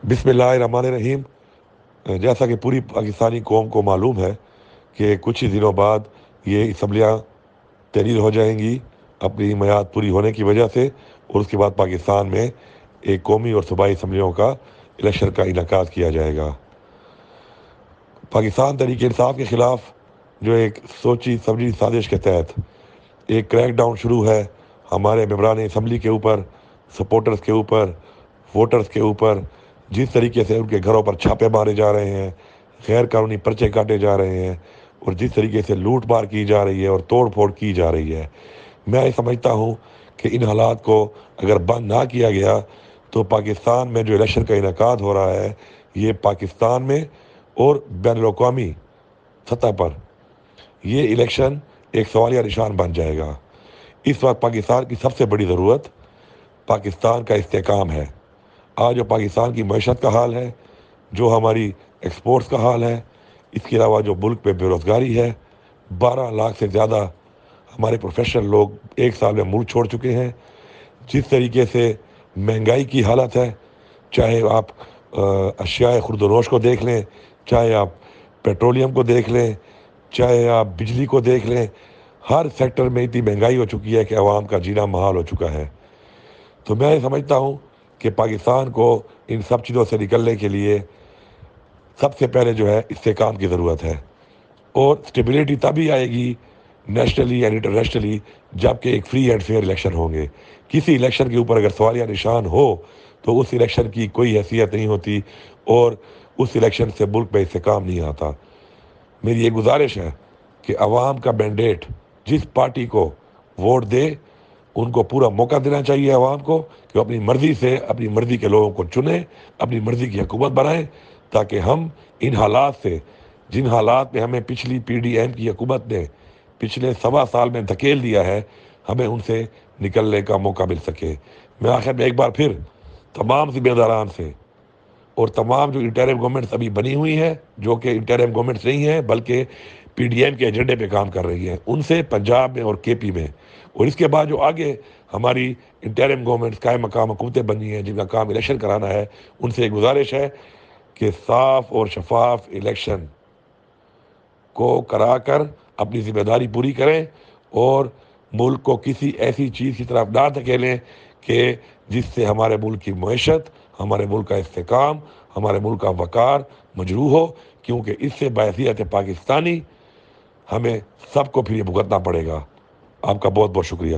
بسم اللہ الرحمن الرحیم۔ جیسا کہ پوری پاکستانی قوم کو معلوم ہے کہ کچھ ہی دنوں بعد یہ اسمبلیاں تحلیل ہو جائیں گی اپنی میعاد پوری ہونے کی وجہ سے، اور اس کے بعد پاکستان میں ایک قومی اور صوبائی اسمبلیوں کا الیکشن کا انعقاد کیا جائے گا۔ پاکستان تحریک انصاف کے خلاف جو ایک سوچی سمجھی سازش کے تحت ایک کریک ڈاؤن شروع ہے ہمارے ممبران اسمبلی کے اوپر، سپورٹرز کے اوپر، ووٹرز کے اوپر، جس طریقے سے ان کے گھروں پر چھاپے مارے جا رہے ہیں، غیر قانونی پرچے کاٹے جا رہے ہیں، اور جس طریقے سے لوٹ مار کی جا رہی ہے اور توڑ پھوڑ کی جا رہی ہے، میں سمجھتا ہوں کہ ان حالات کو اگر بند نہ کیا گیا تو پاکستان میں جو الیکشن کا انعقاد ہو رہا ہے، یہ پاکستان میں اور بین الاقوامی سطح پر یہ الیکشن ایک سوالیہ نشان بن جائے گا۔ اس وقت پاکستان کی سب سے بڑی ضرورت پاکستان کا استحکام ہے۔ آج جو پاکستان کی معیشت کا حال ہے، جو ہماری ایکسپورٹس کا حال ہے، اس کے علاوہ جو ملک میں بے روزگاری ہے، 12 لاکھ سے زیادہ ہمارے پروفیشنل لوگ ایک سال میں ملک چھوڑ چکے ہیں، جس طریقے سے مہنگائی کی حالت ہے، چاہے آپ اشیاء خرد و نوش کو دیکھ لیں، چاہے آپ پیٹرولیم کو دیکھ لیں، چاہے آپ بجلی کو دیکھ لیں، ہر سیکٹر میں اتنی مہنگائی ہو چکی ہے کہ عوام کا جینا محال ہو چکا ہے۔ تو میں سمجھتا ہوں کہ پاکستان کو ان سب چیزوں سے نکلنے کے لیے سب سے پہلے جو ہے استحکام کی ضرورت ہے، اور اسٹیبلٹی تبھی آئے گی نیشنلی اینڈ انٹرنیشنلی جب کہ ایک فری اینڈ فیئر الیکشن ہوں گے۔ کسی الیکشن کے اوپر اگر سوالیہ نشان ہو تو اس الیکشن کی کوئی حیثیت نہیں ہوتی، اور اس الیکشن سے ملک میں استحکام نہیں آتا۔ میری یہ گزارش ہے کہ عوام کا مینڈیٹ جس پارٹی کو ووٹ دے، ان کو پورا موقع دینا چاہیے عوام کو کہ وہ اپنی مرضی سے اپنی مرضی کے لوگوں کو چنیں، اپنی مرضی کی حکومت بنائیں، تاکہ ہم ان حالات سے، جن حالات میں ہمیں پچھلی پی ڈی ایم کی حکومت نے پچھلے 1.25 سال میں دھکیل دیا ہے، ہمیں ان سے نکلنے کا موقع مل سکے۔ میں آخر میں ایک بار پھر تمام ذمہ داران سے اور تمام جو انٹرم گورنمنٹس ابھی بنی ہوئی ہیں، جو کہ انٹرم گورنمنٹس نہیں ہیں بلکہ پی ڈی ایم کے ایجنڈے پہ کام کر رہی ہیں، ان سے پنجاب میں اور کے پی میں، اور اس کے بعد جو آگے ہماری انٹرم گورنمنٹس قائم مقام حکومتیں بنی ہیں جن کا کام الیکشن کرانا ہے، ان سے ایک گزارش ہے کہ صاف اور شفاف الیکشن کو کرا کر اپنی ذمہ داری پوری کریں، اور ملک کو کسی ایسی چیز کی طرف نہ دھکیلیں کہ جس سے ہمارے ملک کی معیشت، ہمارے ملک کا استحکام، ہمارے ملک کا وقار مجروح ہو، کیونکہ اس سے بحیثیت پاکستانی ہمیں سب کو پھر یہ بھگتنا پڑے گا۔ آپ کا بہت بہت شکریہ۔